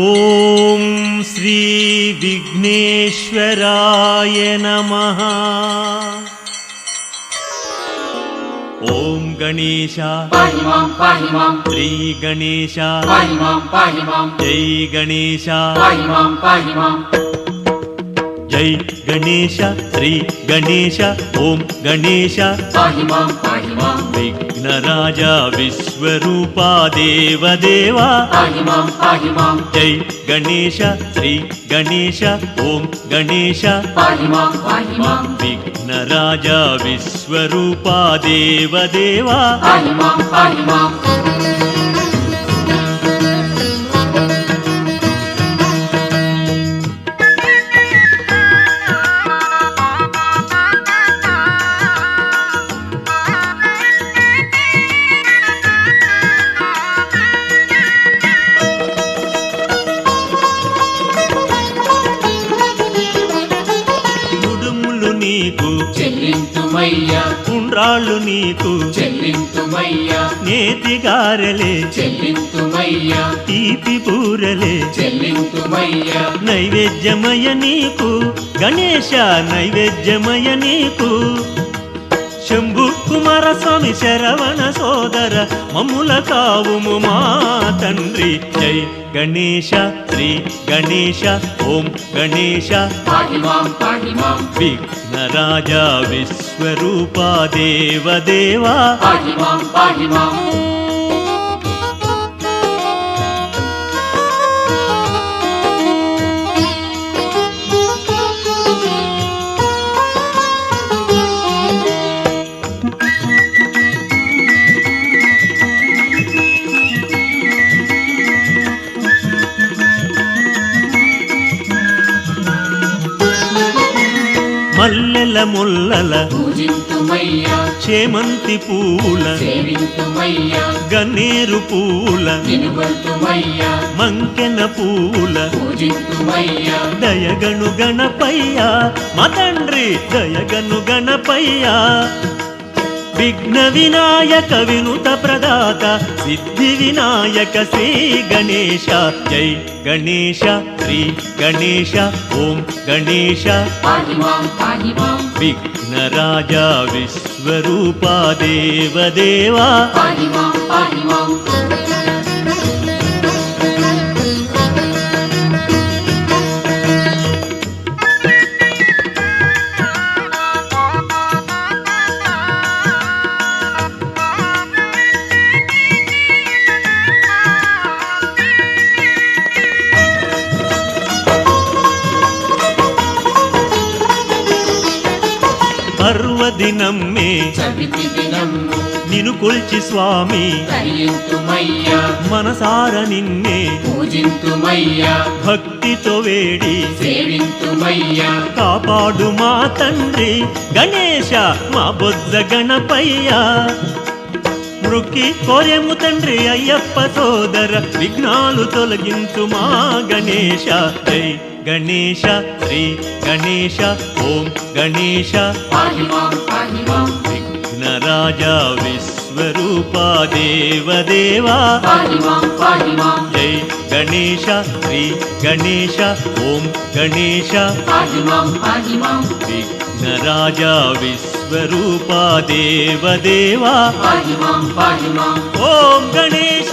ఓం శ్రీ విఘ్నేశ్వరాయ నమః. ఓం గణేశ శ్రీ గణేశ జై గణేశ జై గణేశ శ్రీ గణేశ ఓం గణేశ విఘ్నరాజ విశ్వరూపా దేవదేవా జై గణేశ శ్రీ గణేశ ఓం గణేశ విఘ్నరాజ విశ్వరూపా దేవదేవా నీకు చెల్లింతుమయ్యా, ఉండ్రాళ్ళు నీకు చెల్లింతుమయ్యా, నేతి గారెలే చెల్లింతుమయ్యా, తీపి బూరెలే చెల్లింతుమయ్యా, నైవేద్యమయ నీకు గణేశ నైవేద్యమయ నీకు. శంభు కుమార స్వామి శరవణ సోదర మమ్ముల కావుము మా తండ్రి. జై గణేశ శ్రీ గణేశ ఓం గణేశ విఘ్నరాజ విశ్వరూపా దేవదేవా మల్లెల ముల్లల పూజింతుమయ్యా, చేమంతి పూల సేవింతుమయ్యా, గన్నేరు పూల నిలుగొల్తుమయ్యా, మంకెన పూల పూజింతుమయ్యా, దయగను గణపయ్యా మా తండ్రి దయగను గణపయ్యా. విఘ్న వినాయక వినుత ప్రదాత సిద్ధి వినాయక శ్రీ గణేశ. జై గణేశ శ్రీ గణేశ ఓం గణేశ విఘ్నరాజ విశ్వరూపా దేవదేవా పర్వదినమ్మే చవితి దినము నిను కొల్చి స్వామి కరియింతుమయ్యా, మనసార నిన్నే పూజింతుమయ్యా, భక్తితో వేడి సేవింతుమయ్యా, కాపాడు మా తండ్రి గణేశ మా బొజ్జ గణపయ్యా. మృక్కి కోరెము తండ్రి అయ్యప్ప సోదర విఘ్నాలు తొలగించు మా గణేశ. జై గణేశ శ్రీ గణేశ ఓం గణేశ విఘ్నరాజ విశ్వరూపా దేవదేవా జై గణేశ శ్రీ గణేశ ఓం గణేశ విఘ్నరాజ విశ్వరూపా దేవదేవా ఓం గణేశ